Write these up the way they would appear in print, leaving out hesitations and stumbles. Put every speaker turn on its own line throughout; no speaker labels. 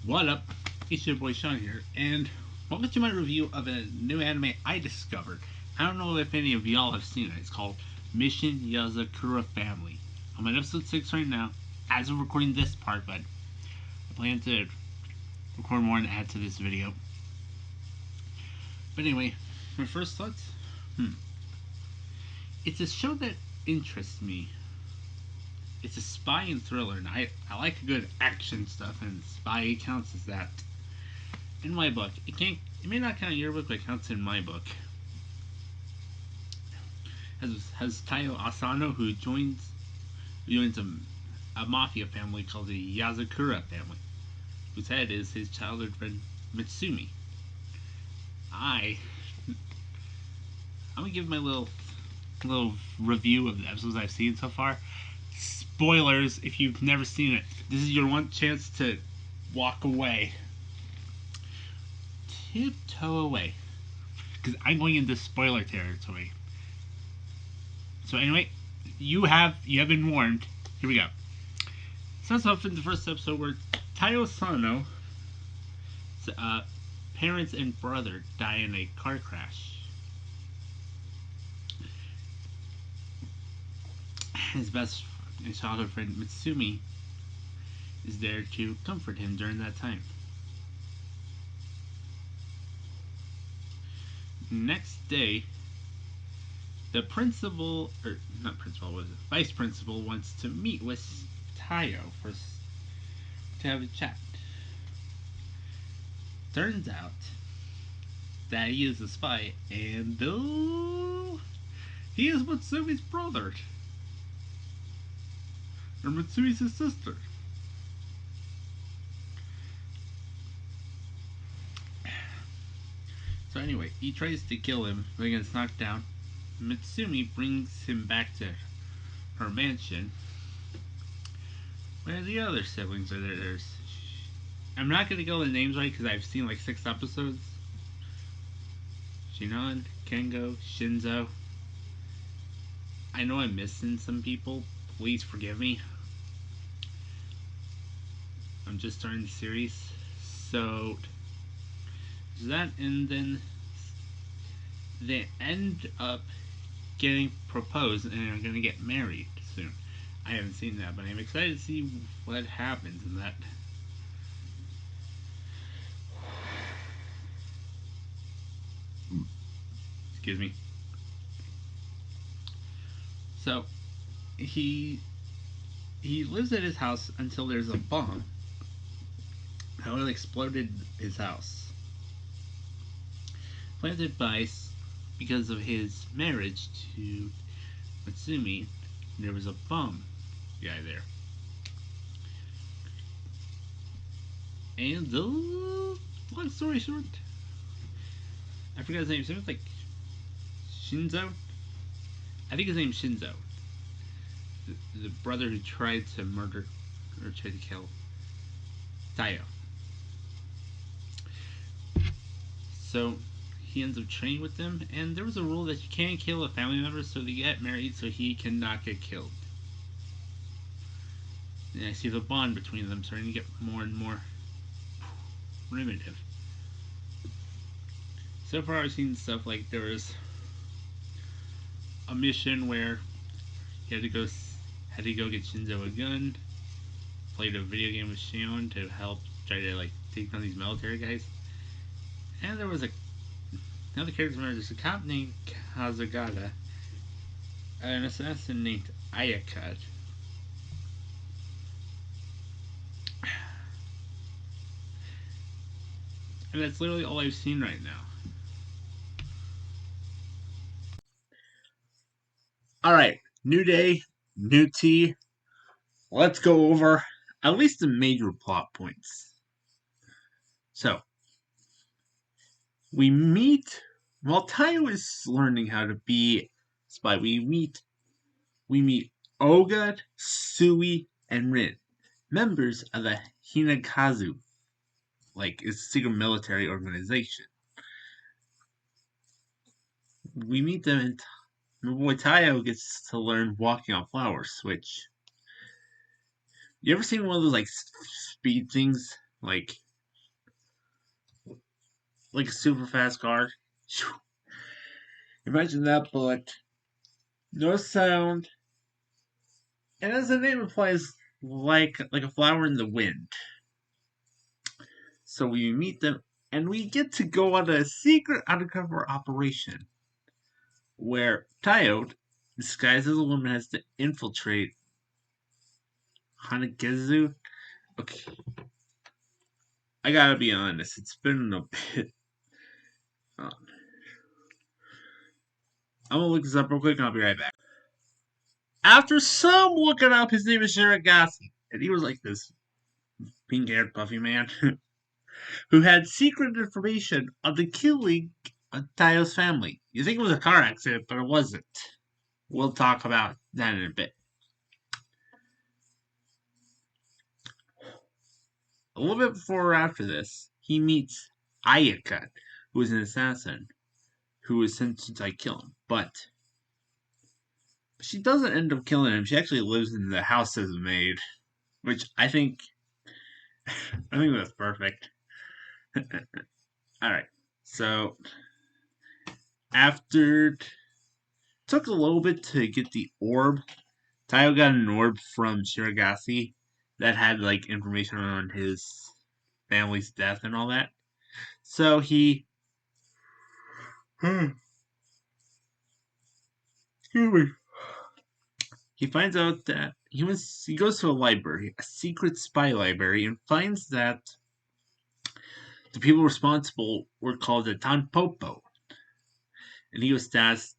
What up? It's your boy Sean here, and welcome to my review of a new anime I discovered. I don't know if any of y'all have seen it. It's called Mission Yozakura Family. I'm on episode 6 right now, as of recording this part, but I plan to record more and add to this video. But anyway, my first thoughts? It's a show that interests me. It's a spy and thriller, and I like good action stuff, and spy counts as that. In my book, it may not count in your book, but it counts in my book. Has Taiyo Asano, who joins a mafia family called the Yozakura family, whose head is his childhood friend Mutsumi. I'm gonna give my little review of the episodes I've seen so far. Spoilers if you've never seen it. This is your one chance to walk away. Tiptoe away. Because I'm going into spoiler territory. So anyway, you have been warned. Here we go. Starts off in the first episode where Taiyo Sano, parents and brother die in a car crash. His childhood friend Mutsumi is there to comfort him during that time. Next day, the vice principal wants to meet with Taiyo to have a chat. Turns out that he is a spy, and he is Mutsumi's brother. Or Mutsumi's his sister. So anyway, he tries to kill him, but he gets knocked down. Mutsumi brings him back to her mansion, where the other siblings are there. I'm not going to go the names right because I've seen like 6 episodes. Shion, Kengo, Shinzo. I know I'm missing some people. Please forgive me. I'm just starting the series. So that, and then they end up getting proposed and are going to get married soon. I haven't seen that, but I'm excited to see what happens in that. Excuse me. So he lives at his house until there's a bomb that exploded his house, planted because of his marriage to Mutsumi. There was a bomb guy there, and long story short, I forgot his name. So it was like Shinzo. I think his name's Shinzo. The brother who tried to murder or tried to kill Taiyo. So he ends up training with them, and there was a rule that you can't kill a family member, so they get married so he cannot get killed. And I see the bond between them starting to get more and more primitive. So far I've seen stuff like there was a mission where he had to go get Shinzo a gun, played a video game with Shion to help try to like take down these military guys. And there was another character member, there's a cop named Kazagata, an assassin named Ayaka. And that's literally all I've seen right now. Alright, new day, new tea. Let's go over at least the major plot points. So, we meet, while Taiyo is learning how to be spy, we meet Oga, Sui, and Rin, members of the Hinakazu, like it's a secret military organization. We meet them, and my boy Taiyo gets to learn walking on flowers, which you ever seen one of those like speed things, like like a super fast car. Imagine that, but no sound, and as the name implies, like a flower in the wind. So we meet them, and we get to go on a secret undercover operation where Taiyo, disguised as a woman, has to infiltrate Hanagezu. Okay, I gotta be honest, it's been a bit. I'm gonna look this up real quick and I'll be right back. After some looking up, his name is Shiragasi, and he was like this pink haired puffy man who had secret information on the killing of Taiyo's family. You think it was a car accident, but it wasn't. We'll talk about that in a bit. A little bit before or after this, he meets Ayaka, who is an assassin, who is sent to kill him. But she doesn't end up killing him. She actually lives in the house as a maid, which I think that's perfect. All right, so after took a little bit to get the orb. Taiyo got an orb from Shiragasi that had like information on his family's death and all that. So he he finds out that he goes to a library, a secret spy library, and finds that the people responsible were called the Tanpopo. And he was tasked.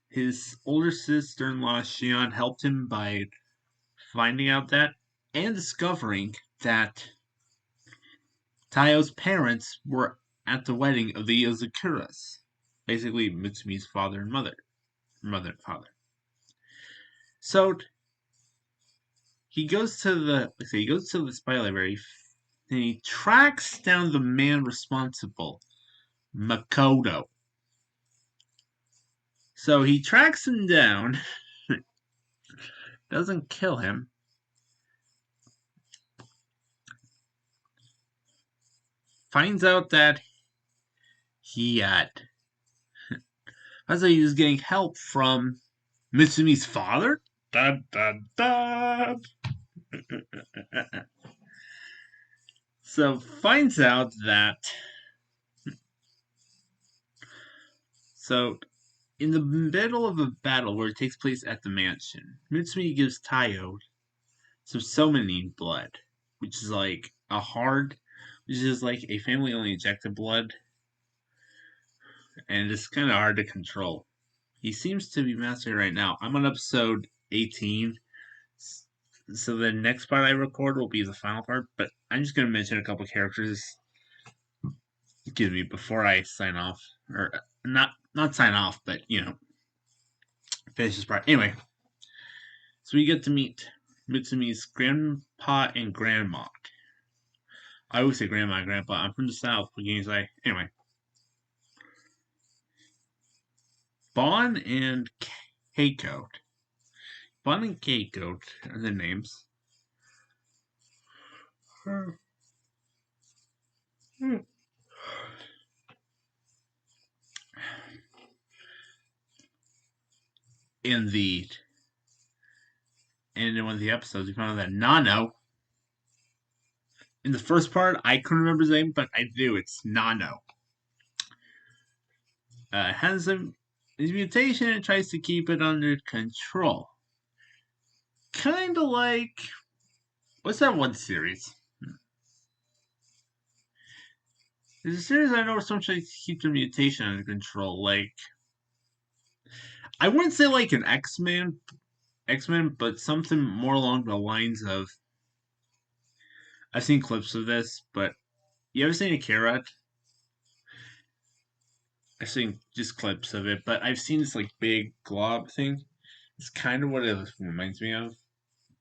His older sister-in-law Shion helped him by finding out that and discovering that Taiyo's parents were at the wedding of the Yozakuras, basically Mutsumi's father and mother and father. So he goes to the spy library and he tracks down the man responsible, Makoto. So he tracks him down, doesn't kill him. Finds out that he was getting help from Mitsumi's father. Dun, dun, dun. So finds out that in the middle of a battle where it takes place at the mansion, Mutsumi gives Taiyo some summoning blood, which is like a family only injected blood, and it's kind of hard to control. He seems to be mastering right now. I'm on episode 18, so the next part I record will be the final part, but I'm just going to mention a couple characters, before I sign off. Or not sign off, but, finish this part. Anyway, so we get to meet Mitsumi's grandpa and grandma. I always say grandma and grandpa. I'm from the south. What can you say? Anyway. Bon and Keiko. Bon and Keiko are the names. In one of the episodes, we found out that Nano. In the first part, I couldn't remember his name, but I do. It's Nano. Has his mutation and tries to keep it under control. Kind of like, what's that one series? There's a series I know where someone tries to keep the mutation under control. Like, I wouldn't say like an X-Men, but something more along the lines of. I've seen clips of this, but you ever seen Akira? I've seen just clips of it, but I've seen this like big glob thing. It's kind of what it reminds me of.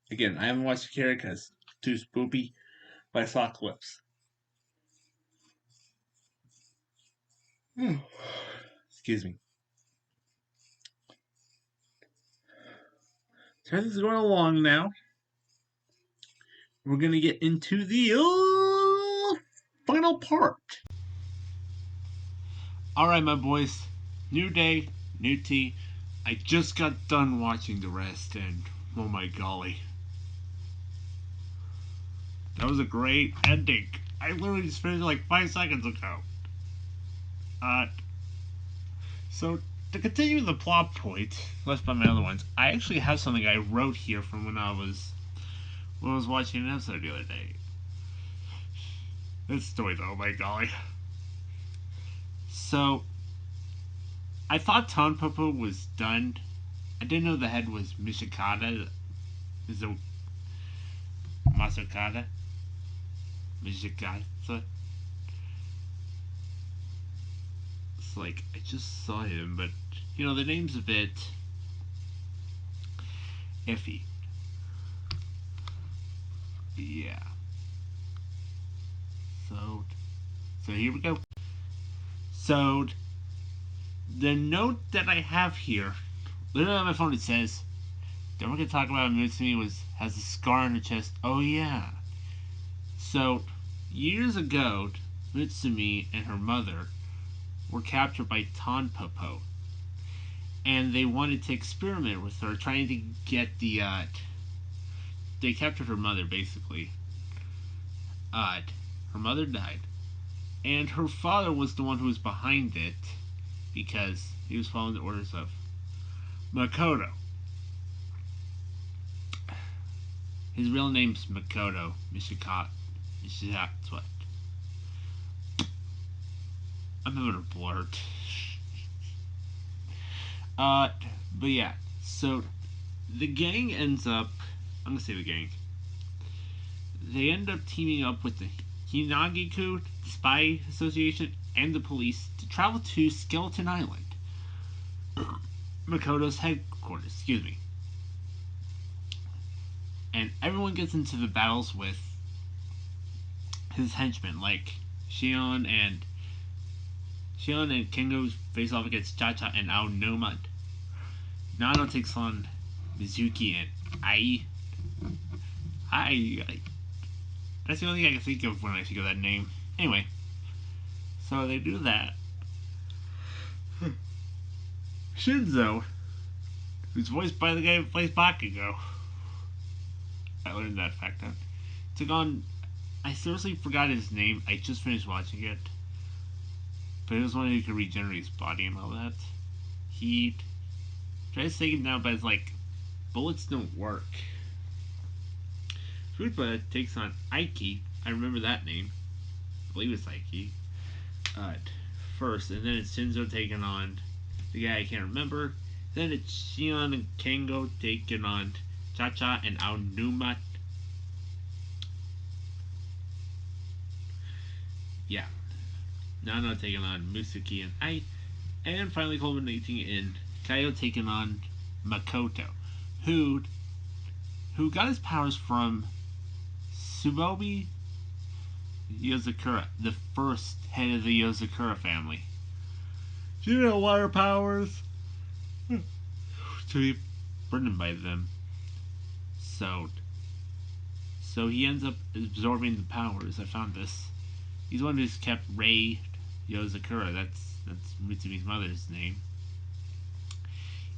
Again, I haven't watched Akira because it's too spoopy, but I saw clips. Excuse me. So this is going along now. We're gonna get into the final part. Alright, my boys. New day, new tea. I just got done watching the rest, and oh my golly. That was a great ending. I literally just finished it like 5 seconds ago. Uh, so, to continue the plot point, left by my other ones, I actually have something I wrote here from when I was watching an episode the other day. This story though, oh my golly. So, I thought Tanpopo was done. I didn't know the head was Mishikata. Is it Masakata? Mishikata? It's like, I just saw him, but, you know, the name's a bit iffy. Yeah. So here we go. So, the note that I have here, literally on my phone, it says, "Don't forget to talk about Mutsumi has a scar on her chest." Oh yeah. So, years ago, Mutsumi and her mother were captured by Tanpopo, and they wanted to experiment with her, trying to get the. They captured her mother basically. Her mother died, and her father was the one who was behind it because he was following the orders of Makoto. His real name's Makoto Mishikata. What? I'm having a blurt. But yeah, so the gang ends up. I'm gonna say the gang. They end up teaming up with the Hinagiku, the Spy Association, and the police to travel to Skeleton Island, Makoto's headquarters. Excuse me. And everyone gets into the battles with his henchmen, like Shion and Kengo face off against Cha-Cha and Aonuma. Nano takes on Mizuki and Ai. That's the only thing I can think of when I think of that name. Anyway, so they do that. Shinzo, who's voiced by the guy who plays Bakugo, I learned that fact out, took on. I seriously forgot his name. I just finished watching it, but it was one who could regenerate his body and all that. He tries to take him down, but it's like bullets don't work. Fruitba takes on Aiki. I remember that name. I believe it's Aiki. First, and then it's Shinzo taking on the guy I can't remember. Then it's Shion and Kengo taking on Cha-Cha and Aonuma. Yeah. Nano taking on Musuki and Ai. And finally culminating in Taiyo taking on Makoto, who got his powers from Tsubomi Yozakura, the first head of the Yozakura family. She didn't have water powers to be burdened by them. So he ends up absorbing the powers. I found this. He's the one who's kept Rei Yozakura, that's Mutsumi's mother's name,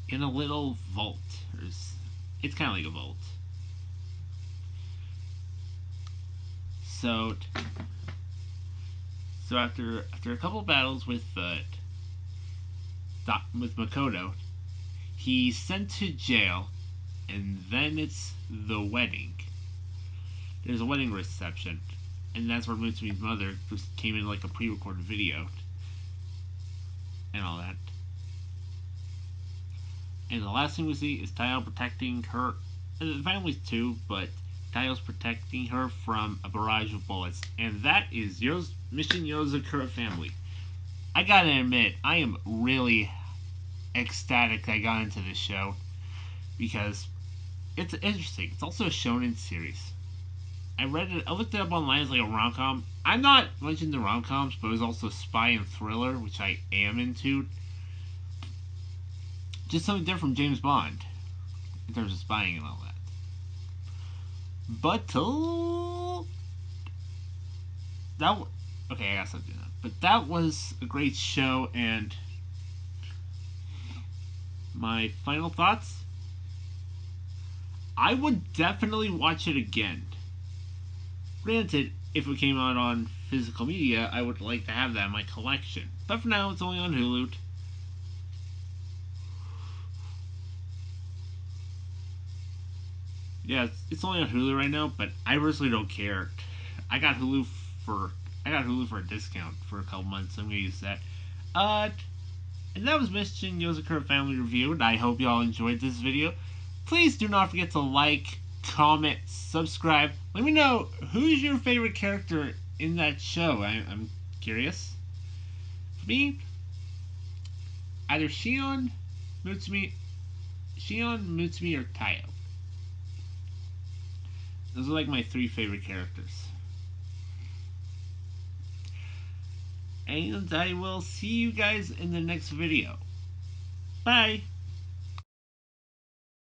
in a little vault. It's kind of like a vault. So after a couple of battles with Makoto, he's sent to jail, and then it's the wedding. There's a wedding reception, and that's where Mutsumi's mother just came in like a pre-recorded video and all that. And the last thing we see is Taiyo protecting her, and the families too, but Taiyo's protecting her from a barrage of bullets, and that is Mission Yozakura family. I gotta admit, I am really ecstatic I got into this show because it's interesting. It's also a shonen series. I looked it up online as like a rom-com. I'm not much into rom-coms, but it was also spy and thriller, which I am into. Just something different from James Bond in terms of spying and all that. But Okay, I got something up. But that was a great show, and my final thoughts, I would definitely watch it again. Granted, if it came out on physical media, I would like to have that in my collection. But for now, it's only on Hulu. Yeah, it's only on Hulu right now, but I personally don't care. I got Hulu for I got Hulu for a discount for a couple months. So I'm gonna use that. Uh, and that was Mission Yozakura Family Review, and I hope y'all enjoyed this video. Please do not forget to like, comment, subscribe. Let me know who's your favorite character in that show. I'm curious. For me, either Mutsumi, Mutsumi, or Taiyo. Those are like my three favorite characters. And I will see you guys in the next video. Bye!